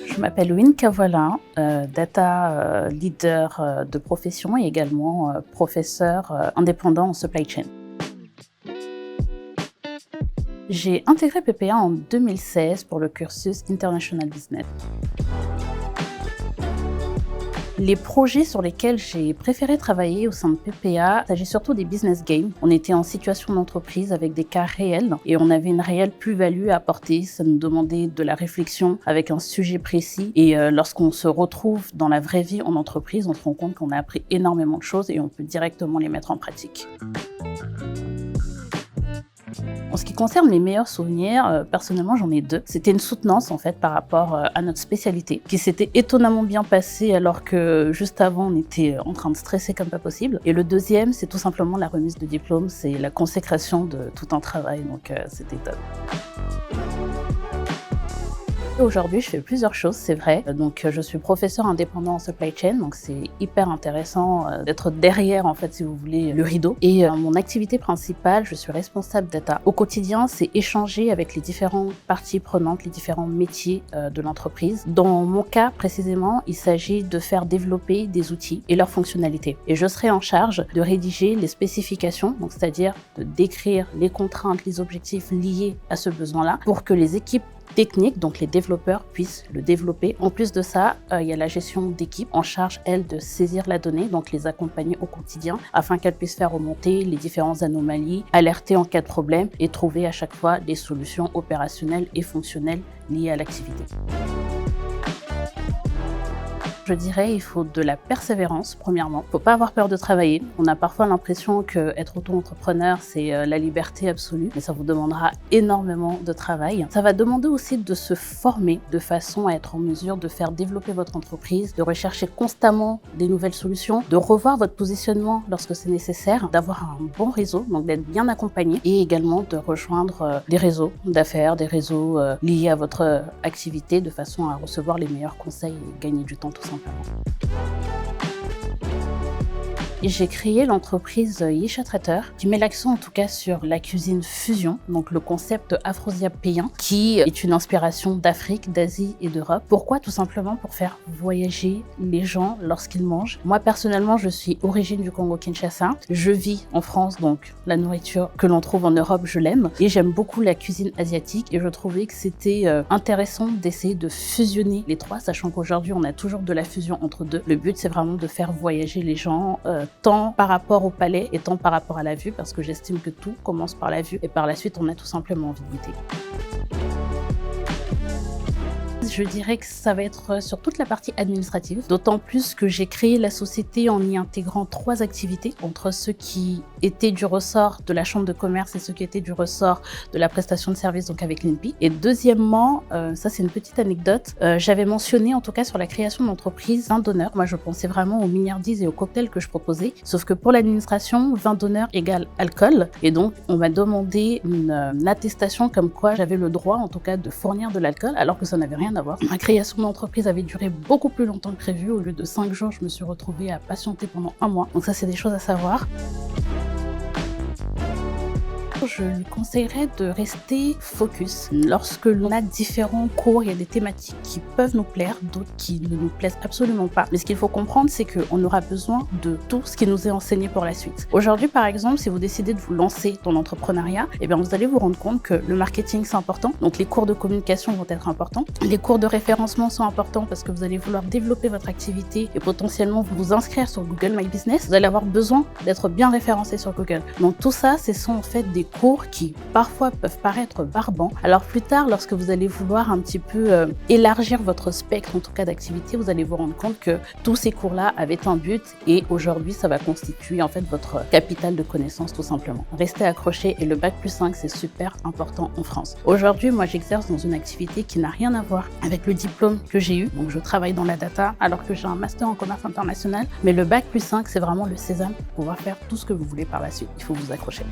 Je m'appelle Win Kavolin, data leader de profession et également professeur indépendant en supply chain. J'ai intégré PPA en 2016 pour le cursus International Business. Les projets sur lesquels j'ai préféré travailler au sein de PPA, il s'agit surtout des business games. On était en situation d'entreprise avec des cas réels et on avait une réelle plus-value à apporter. Ça nous demandait de la réflexion avec un sujet précis. Et lorsqu'on se retrouve dans la vraie vie en entreprise, on se rend compte qu'on a appris énormément de choses et on peut directement les mettre en pratique. En ce qui concerne mes meilleurs souvenirs, personnellement j'en ai deux. C'était une soutenance en fait par rapport à notre spécialité qui s'était étonnamment bien passée alors que juste avant on était en train de stresser comme pas possible. Et le deuxième, c'est tout simplement la remise de diplôme, c'est la consécration de tout un travail, donc c'était top. Aujourd'hui, je fais plusieurs choses, c'est vrai. Donc, je suis professeur indépendant en supply chain, donc c'est hyper intéressant d'être derrière, en fait, si vous voulez, le rideau. Et mon activité principale, je suis responsable data. Au quotidien, c'est échanger avec les différentes parties prenantes, les différents métiers de l'entreprise. Dans mon cas, précisément, il s'agit de faire développer des outils et leurs fonctionnalités. Et je serai en charge de rédiger les spécifications, donc c'est-à-dire de décrire les contraintes, les objectifs liés à ce besoin-là, pour que les équipes techniques, donc les développeurs, puissent le développer. En plus de ça, il y a la gestion d'équipe en charge, elle, de saisir la donnée, donc les accompagner au quotidien afin qu'elles puissent faire remonter les différentes anomalies, alerter en cas de problème et trouver à chaque fois des solutions opérationnelles et fonctionnelles liées à l'activité. Je dirais il faut de la persévérance, premièrement. Il ne faut pas avoir peur de travailler. On a parfois l'impression qu'être auto-entrepreneur, c'est la liberté absolue, mais ça vous demandera énormément de travail. Ça va demander aussi de se former de façon à être en mesure de faire développer votre entreprise, de rechercher constamment des nouvelles solutions, de revoir votre positionnement lorsque c'est nécessaire, d'avoir un bon réseau, donc d'être bien accompagné et également de rejoindre des réseaux d'affaires, des réseaux liés à votre activité de façon à recevoir les meilleurs conseils et gagner du temps tout simplement. Et j'ai créé l'entreprise Yesha Traiteur qui met l'accent en tout cas sur la cuisine fusion, donc le concept afro-siapéen qui est une inspiration d'Afrique, d'Asie et d'Europe. Pourquoi? Tout simplement pour faire voyager les gens lorsqu'ils mangent. Moi personnellement, je suis origine du Congo-Kinshasa. Je vis en France, donc la nourriture que l'on trouve en Europe, je l'aime. Et j'aime beaucoup la cuisine asiatique et je trouvais que c'était intéressant d'essayer de fusionner les trois, sachant qu'aujourd'hui on a toujours de la fusion entre deux. Le but c'est vraiment de faire voyager les gens tant par rapport au palais et tant par rapport à la vue, parce que j'estime que tout commence par la vue et par la suite on a tout simplement envie de goûter. Je dirais que ça va être sur toute la partie administrative, d'autant plus que j'ai créé la société en y intégrant 3 activités, entre ceux qui étaient du ressort de la chambre de commerce et ceux qui étaient du ressort de la prestation de service, donc avec l'INPI. Et deuxièmement, ça c'est une petite anecdote, j'avais mentionné en tout cas sur la création de l'entreprise vin d'honneur. Moi je pensais vraiment aux milliardises et aux cocktails que je proposais, sauf que pour l'administration, vin d'honneur égale alcool, et donc on m'a demandé une attestation comme quoi j'avais le droit en tout cas de fournir de l'alcool, alors que ça n'avait rien à voir. Ma création d'entreprise avait duré beaucoup plus longtemps que prévu. Au lieu de 5 jours, je me suis retrouvée à patienter pendant 1 mois. Donc ça, c'est des choses à savoir. Je lui conseillerais de rester focus. Lorsque l'on a différents cours, il y a des thématiques qui peuvent nous plaire, d'autres qui ne nous plaisent absolument pas. Mais ce qu'il faut comprendre, c'est qu'on aura besoin de tout ce qui nous est enseigné pour la suite. Aujourd'hui, par exemple, si vous décidez de vous lancer dans l'entrepreneuriat, eh bien, vous allez vous rendre compte que le marketing, c'est important. Donc, les cours de communication vont être importants. Les cours de référencement sont importants parce que vous allez vouloir développer votre activité et potentiellement vous inscrire sur Google My Business. Vous allez avoir besoin d'être bien référencé sur Google. Donc, tout ça, ce sont en fait des cours qui parfois peuvent paraître barbants. Alors plus tard, lorsque vous allez vouloir un petit peu élargir votre spectre, en tout cas d'activité, vous allez vous rendre compte que tous ces cours-là avaient un but et aujourd'hui, ça va constituer en fait votre capital de connaissances tout simplement. Restez accrochés et le Bac+5, c'est super important en France. Aujourd'hui, moi, j'exerce dans une activité qui n'a rien à voir avec le diplôme que j'ai eu. Donc, je travaille dans la data alors que j'ai un master en commerce international. Mais le Bac+5, c'est vraiment le sésame pour pouvoir faire tout ce que vous voulez par la suite. Il faut vous accrocher.